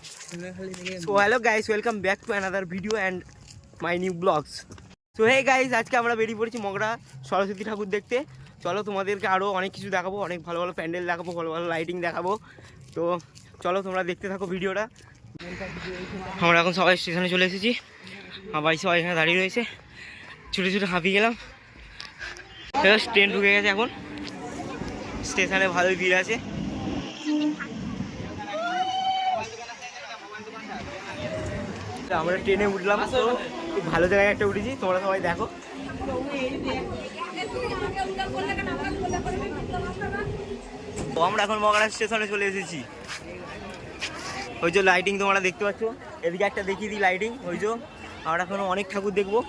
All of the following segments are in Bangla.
So hello guys, welcome back to another video and my new vlogs. So hey guys, আজকে আমরা বেরিয়ে পড়েছি মগরা সরস্বতী ঠাকুর দেখতে। চলো তোমাদেরকে আরও অনেক কিছু দেখাবো, অনেক ভালো ভালো প্যান্ডেল দেখাবো, ভালো ভালো লাইটিং দেখাবো। তো চলো তোমরা দেখতে থাকো ভিডিওটা। আমরা এখন সবাই স্টেশনে চলে এসেছি, আমার বাড়ি সবাই এখানে দাঁড়িয়ে রয়েছে। ছুটে ছুটে হাঁপিয়ে গেলাম। ট্রেন ঢুকে গেছে, এখন স্টেশনে ভালোই ভিড় আছে। আমরা ট্রেনে উঠলাম, তো খুব ভালো জায়গায় একটা উঠেছি, তোমরা সবাই দেখো। তো আমরা এখন মগরা স্টেশনে চলে এসেছি। ওই যে লাইটিং তোমরা দেখতে পাচ্ছ, এদিকে একটা দেখিয়ে দিই লাইটিং। ওই যে আমরা এখন অনেক ঠাকুর দেখবো,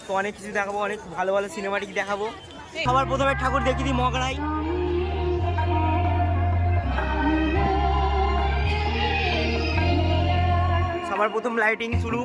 তো অনেক কিছু দেখাবো, অনেক ভালো ভালো সিনেমাটিক দেখাবো। সবার প্রথমে ঠাকুর দেখিয়ে দিই মগরাই। সবার প্রথম লাইটিং শুরু।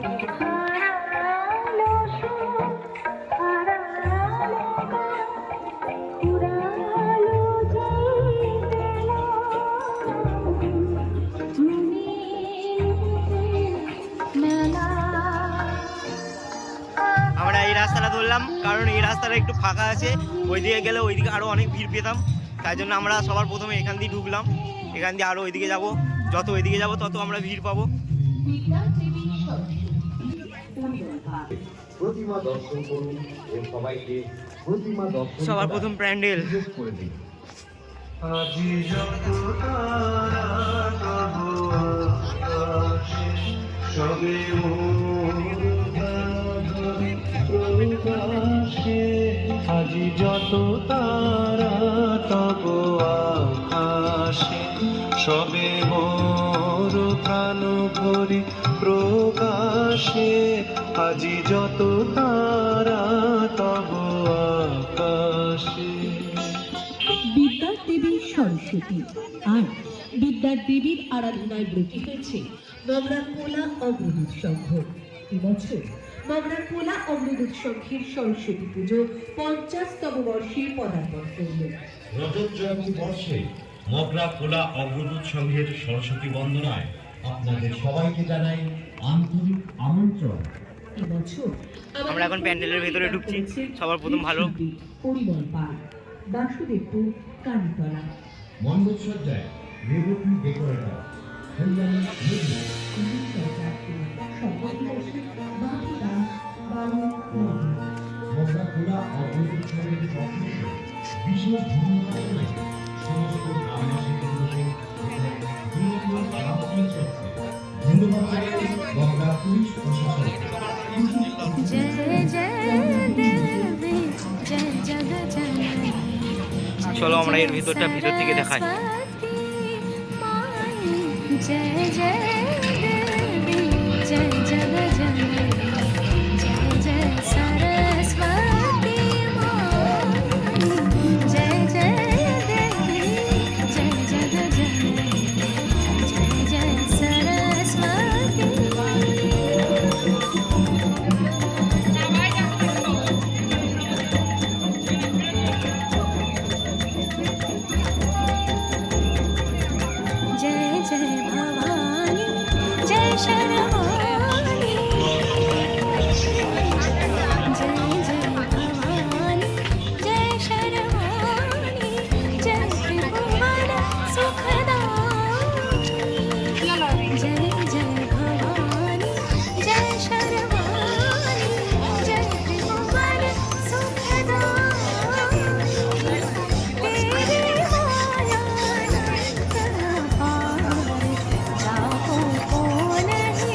আমরা এই রাস্তাটা ধরলাম কারণ এই রাস্তাটা একটু ফাঁকা আছে, ওইদিকে গেলে ওইদিকে আরও অনেক ভিড় পেতাম, তাই জন্য আমরা সবার প্রথমে এখান দিয়ে ঢুকলাম। এখান দিয়ে আরও ওইদিকে যাব, যত ওইদিকে যাব তত আমরা ভিড় পাবো। সবার প্রথম প্যান্ডেল। আজি যত তারা তব আকাশে, সবে মোর প্রাণ ভরি প্রকাশে। আজি যত তারা তব আকাশে। বিদ্যার দেবী সরস্বতী আর বিদ্যার দেবীর আরাধনায় ব্রতী হয়েছে মগরার কোলা অগ্রদূত সংঘ। এবছর মগরার কোলা অগ্রদূত সংঘের সরস্বতী পুজো 50তম বর্ষে পদার্পণ করল। রজত জয়ন্তী বর্ষে মগরা কোলা অগ্রদূত সংঘের সরস্বতী বন্দনায় আপনাদের সবাইকে জানাই আন্তরিক আমন্ত্রণ। এবছর আমরা এখন প্যান্ডেলের ভেতরে ঢুকছি। সবার প্রথম ভালো পরিমল পার্ক, বাসুদেবপুর, কালীতলা। মণ্ডপসজ্জায় রেবতী ডেকোরেটর, কল্যাণী মেঘনা, মগরা কোলা অগ্রদূত সংঘের সদস্য বিশেষ ধন্যবাদ জানাই সমস্ত গ্রামবাসীকে। ধন্যবাদ জানাই মগরা পুলিশ প্রশাসনকে। চলো আমরা এর ভিতর থেকে দেখাই। जय जय देवी जय जगजननी जय जय सरस्वती माई जय जय देवी जय जगजननी जय जय सरस्वती जय जय भवानी जय शर्वाणी जय जय भवानी जय शर्वाणी जय त्रिभुवन सुखदायिनी जय जय भवानी जय शर्वाणी जय त्रिभुवन सुखदायिनी तेरी माया जाको को नहीं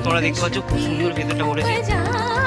তোমরা দেখতে পাচ্ছ খুব সুন্দর ভেতরটা করেছে। जा